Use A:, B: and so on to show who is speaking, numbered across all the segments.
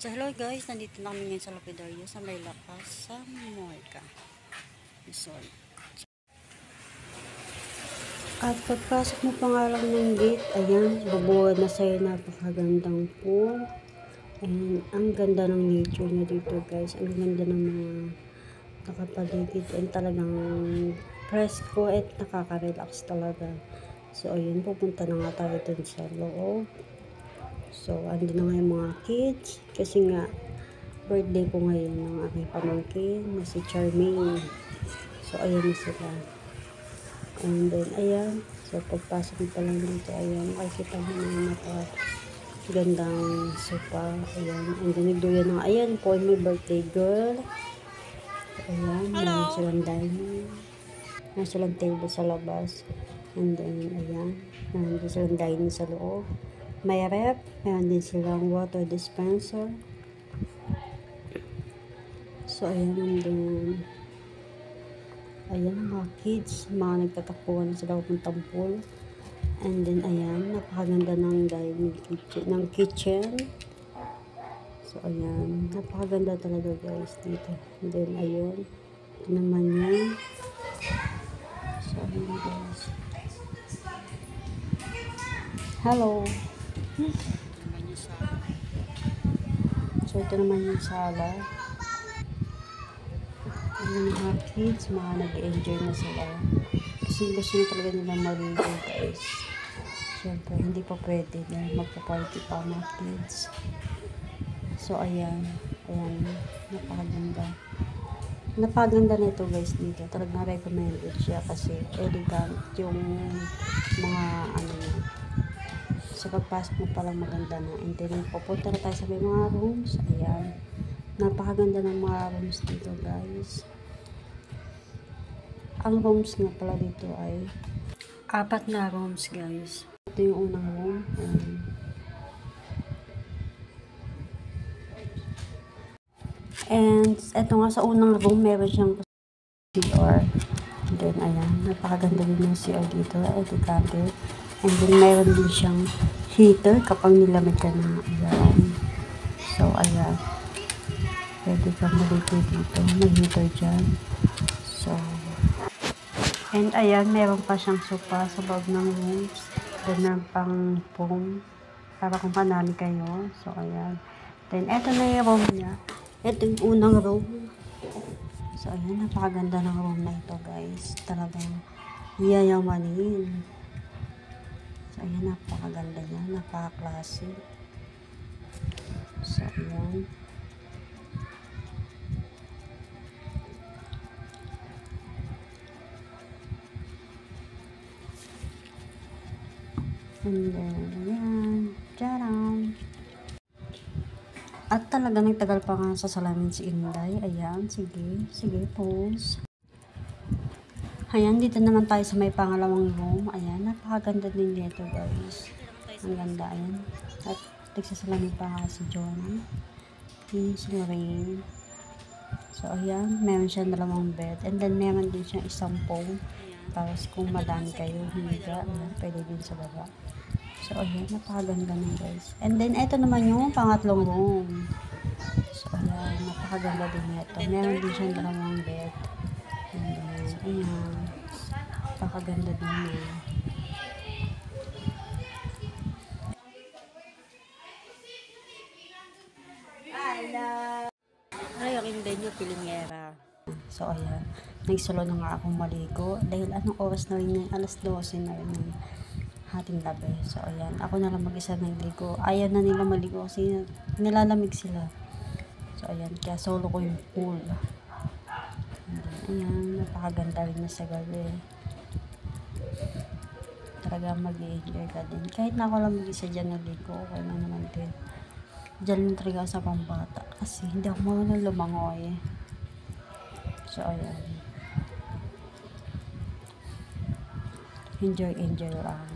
A: So hello guys, nandito na kami ngayon sa Lapidario sa may lakas sa Moica. Luzon. At pagpasok mo pa nga lang ng gate, ayan, babuod na sa'yo napakagandang pool. And ang ganda ng nature niya dito guys. Ang ganda ng mga nakapaligid and talagang presko at nakaka-relax talaga. So ayun, pupunta na nga tayo dun sa loob. So andun na nga yung mga kids kasi nga birthday ko ngayon ng aking pamangkin na si Charmaine. So ayan na sila. And then ayan, so pagpasok mo pa lang dito, ayan, makikita mo na napakagandang sopa. Ayan, and then nagduyan na, ayan po my birthday girl. Ayan, meron silang dining, meron silang table sa labas. And then ayan, meron din silang dining sa loob. May rep, meron din silang water dispenser. So, ayan, ayan, mga kids, mga nagtatakbuhan sila pupuntang pool. And then, ayan, napakaganda ng kitchen. So, ayan, napakaganda talaga guys dito. And then, ayun, ito naman yun. So, ayan guys. Hello. So, ito naman yung sala. Yung mga kids, mga nag-enjoy na sila. Kasi gusto na talaga nila maligo guys. Siyempre, hindi pa pwede na magpa-party pa mga kids. So, ayan. Ayan. Napakaganda. Napakaganda na ito guys dito. Talagang recommended siya kasi elegant yung mga ano niya. So, pagpasok mo palang maganda na. And then, pupunta na tayo sa may mga rooms. Ayan. Napakaganda ng mga rooms dito guys. Ang rooms nga pala dito ay 4 na rooms guys. Ito yung unang room. And ito nga sa unang room, meron siyang CR. And then ayan, napakaganda din yung CR dito. Elegante. And then meron din siyang heater kapag nilamig ka na. Ayan. So ayan. Pwede kang maligo dito. May heater dyan. So, and ayan, meron pa siyang sofa sa loob ng rooms. Then, meron pang foam para kung panali kayo. So, ayan. Then, eto na yung room niya. Ito yung unang room. So, ayan, napakaganda ng room na ito, guys. Talagang yayamanin. So, ayan, napakaganda niya. Napaka-classy. So, ayan. And then, ayan. Tcharam! At talaga nagtagal pa nga sa salamin si Inday. Ayan, sige. Sige, pause. Ayan, dito naman tayo sa may pangalawang room. Ayan, napakaganda din dito guys. Ang ganda, ayan. At nagsasalamin pa nga si John. Yung si Lorraine. So, ayan, meron siya 2 bed. And then, meron din siyang isang foam. Tapos, kung madami kayo, higa, pwede din sa baba. So, ayan, napakaganda na guys. And then, ito naman yung pangatlong room. So, ayan, napakaganda din ito. Meron din siyang 2 bed. And then, ayan, napakaganda din yan. Ay, ang inday niyo, pilingera. So, ayan, nagsalo na nga akong maligo. Dahil anong oras na rin yan? Alas 12 na rin yung hating gabi. So, ayan. Ako na lang mag-isa nagligo. Ayaw na nila maligo kasi nilalamig sila. So, ayan. Kaya solo ko yung pool. Ayan. Napakaganda rin niya sa gabi. Talaga mag-i-enjoy ka din. Kahit na ako lang mag-isa dyan nagligo, okay na naman din. Diyan lang talaga sa pambata. Kasi hindi ako marunong lumangoy. So, ayan. Enjoy lang.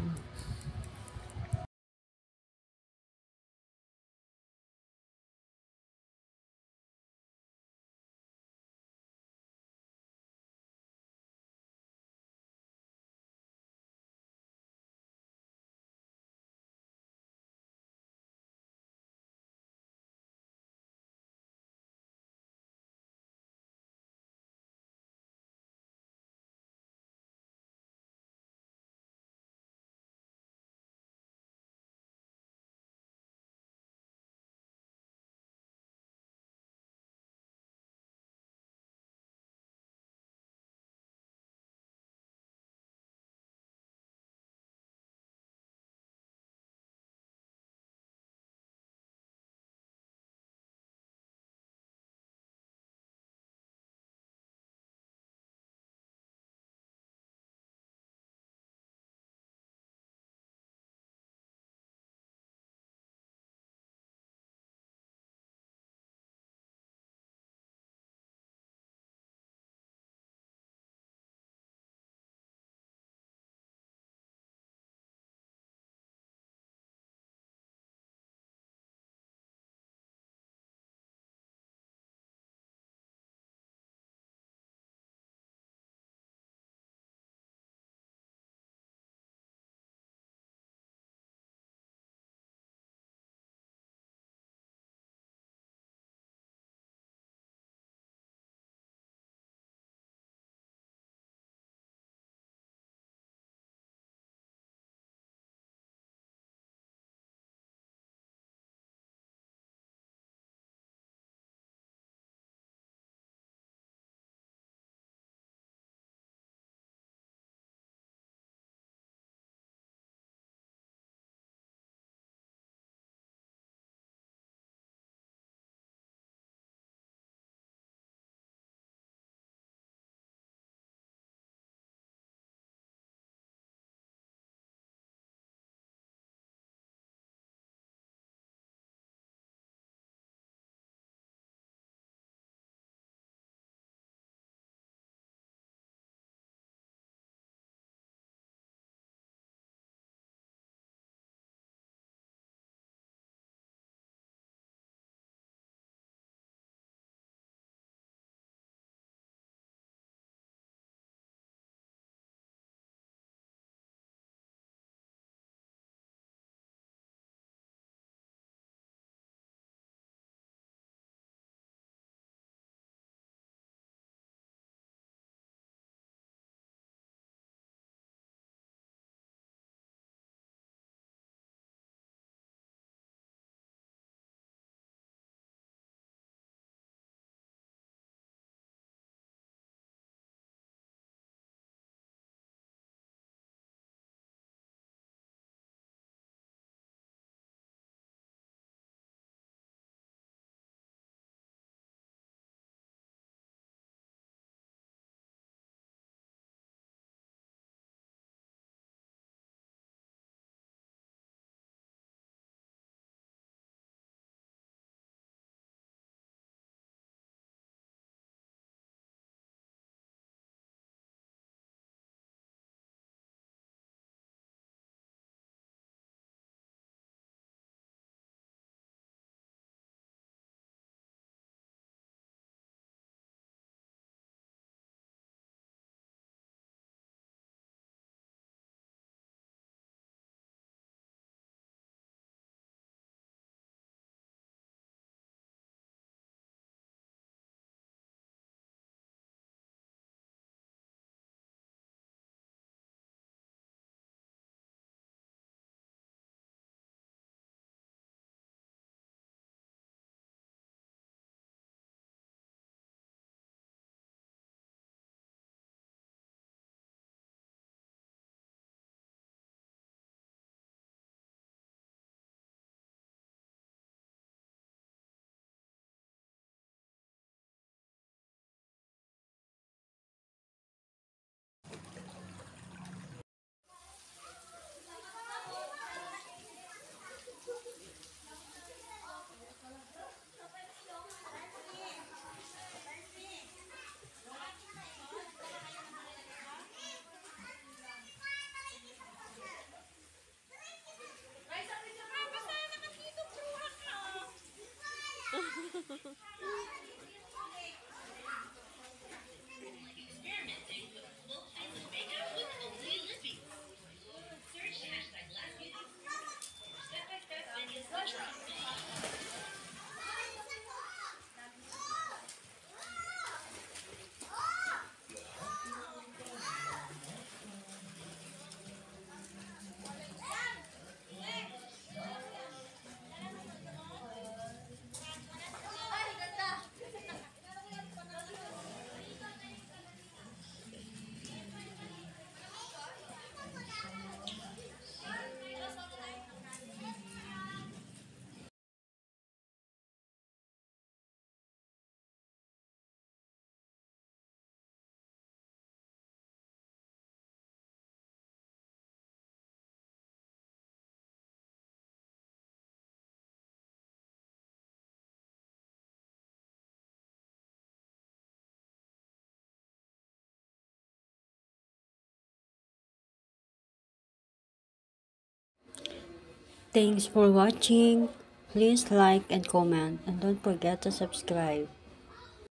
A: Thanks for watching. Please like and comment and don't forget to subscribe.